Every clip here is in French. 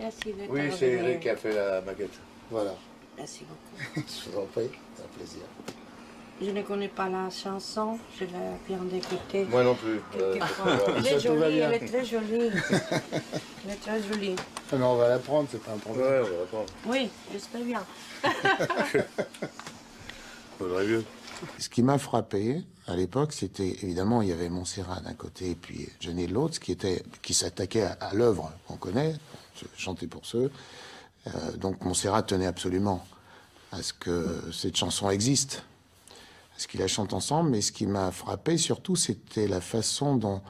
Merci d'être Oui, revenu. c'est Eric qui a fait la maquette. Voilà. Merci beaucoup. Je vous en prie, c'est un plaisir. Je ne connais pas la chanson, je l'ai bien d'écouter. Moi non plus. Quelquefois. Elle est Ça, tout va jolie, bien. elle est très jolie. Elle est très jolie. Ah, mais on va la prendre, c'est pas un problème. Ouais, on va prendre. Oui, j'espère bien. Faudrait mieux. Ce qui m'a frappé à l'époque, c'était évidemment, il y avait Montserrat d'un côté et puis Johnny de l'autre, qui s'attaquait à l'œuvre qu'on connaît, chanter pour ceux. Donc Montserrat tenait absolument à ce que cette chanson existe, à ce qu'ils la chantent ensemble. Mais ce qui m'a frappé surtout, c'était la façon dont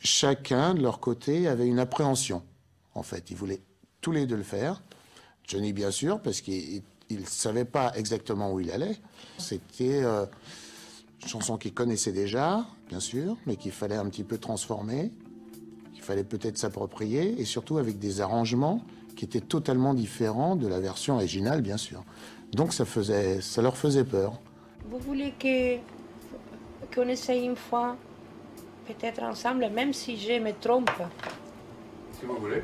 chacun de leur côté avait une appréhension. En fait, ils voulaient tous les deux le faire. Johnny, bien sûr, parce qu'il ne savait pas exactement où il allait. C'était une chanson qu'il connaissait déjà, bien sûr, mais qu'il fallait un petit peu transformer, qu'il fallait peut-être s'approprier, et surtout avec des arrangements qui étaient totalement différents de la version originale, bien sûr. Donc ça leur faisait peur. Vous voulez qu'on essaye une fois, peut-être ensemble, même si je me trompe. Si vous voulez.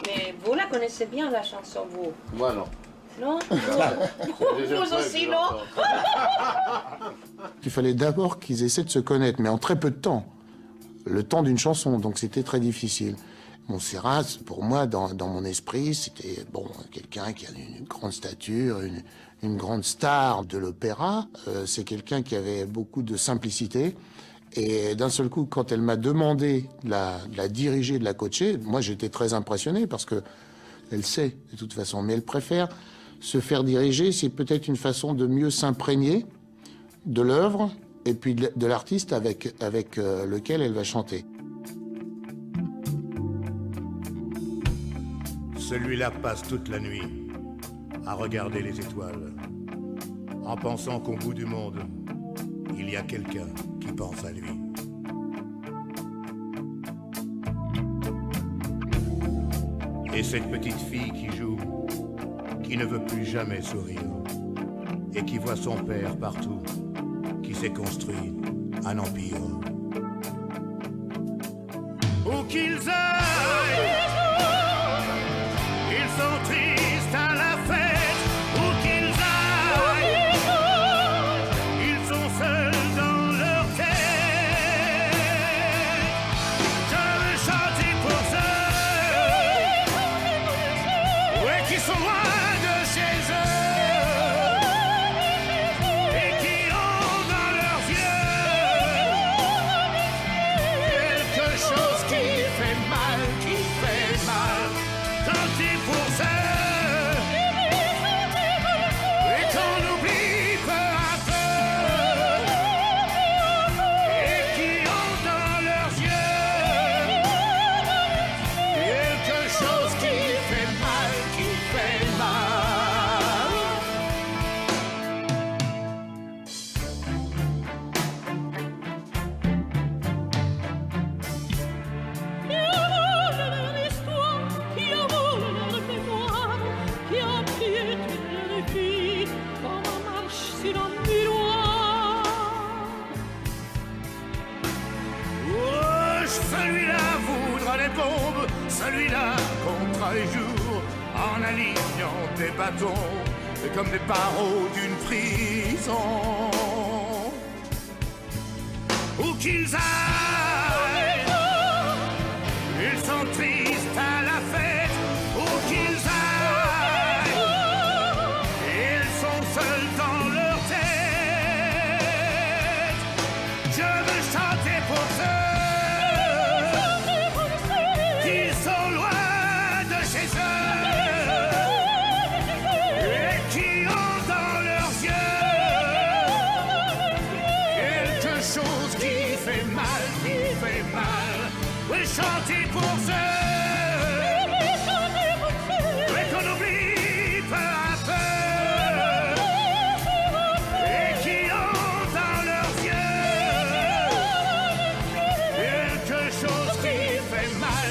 Mais vous la connaissez bien, la chanson, vous? Moi non. Non? Vous aussi, non? Il fallait d'abord qu'ils essaient de se connaître, mais en très peu de temps. Le temps d'une chanson, donc c'était très difficile. Montserrat, pour moi, dans mon esprit, c'était bon, quelqu'un qui a une grande stature, une grande star de l'opéra. C'est quelqu'un qui avait beaucoup de simplicité. Et d'un seul coup, quand elle m'a demandé de la diriger, de la coacher, moi j'étais très impressionné parce que elle sait de toute façon, mais elle préfère se faire diriger. C'est peut-être une façon de mieux s'imprégner de l'œuvre et puis de l'artiste avec lequel elle va chanter. Celui-là passe toute la nuit à regarder les étoiles, en pensant qu'au bout du monde, il y a quelqu'un qui pense à lui. Et cette petite fille qui joue, qui ne veut plus jamais sourire, et qui voit son père partout, qui s'est construit un empire. Où qu'ils aillent, ils sont tristes à la fête, où qu'ils aillent, ils sont seuls dans leur tête. Je veux chanter pour ceux, ouais, qui sont loin de chez eux, et qui ont dans leurs yeux quelque chose qui fait mal, chanter pour ça, et qu'on oublie peu à peu, et qui ont dans leurs yeux quelque chose qui fait mal, celui-là voudra des bombes, celui-là comptera les jours en alignant des bâtons comme des barreaux d'une prison. Où qu'ils aillent, ils sont tristes à la fête. Où qu'ils aillent, ils sont seuls dans leur tête. Je veux chanter pour ceux qui sont loin de chez eux, et qui ont dans leurs yeux quelque chose qui fait mal, Oui, chanter pour ceux, oui, qu'on oublie peu à peu, et qui ont dans leurs yeux quelque chose qui fait mal,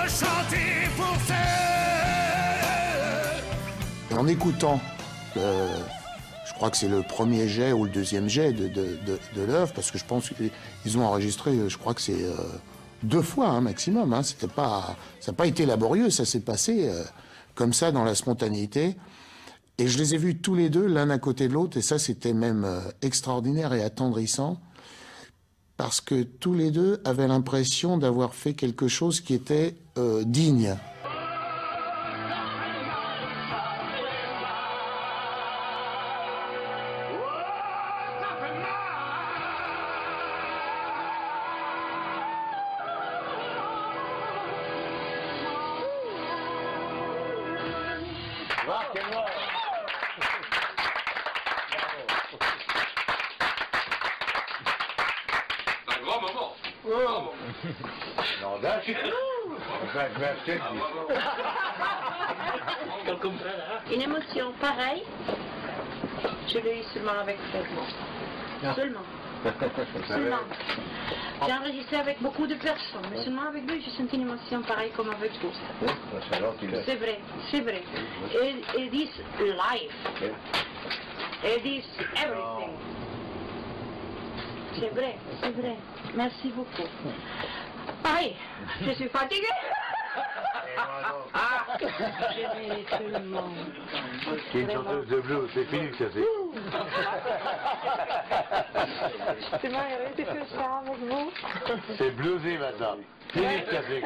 chanter pour ceux. Et en écoutant, je crois que c'est le premier jet ou le deuxième jet de l'œuvre, parce que je pense qu'ils ont enregistré, je crois que c'est 2 fois hein, maximum. Hein. Ça n'a pas été laborieux, ça s'est passé comme ça dans la spontanéité. Et je les ai vus tous les deux, l'un à côté de l'autre, et ça c'était même extraordinaire et attendrissant, parce que tous les deux avaient l'impression d'avoir fait quelque chose qui était digne. Un grand moment. Non, là, je vais acheter Une émotion pareille, je l'ai eu seulement avec Fred. Seulement. Seulement. J'ai enregistré avec beaucoup de personnes, mais seulement avec lui, j'ai senti une émotion pareille comme avec vous. C'est vrai, c'est vrai. It is life. It is everything. C'est vrai, c'est vrai. Merci beaucoup. Aïe, je suis fatiguée. J'aimais tout le monde. Qui est une chanteuse de blues, c'est Philippe Cassé. Je suis tellement heureuse de faire ça avec vous. C'est bluesy maintenant. Philippe Cassé.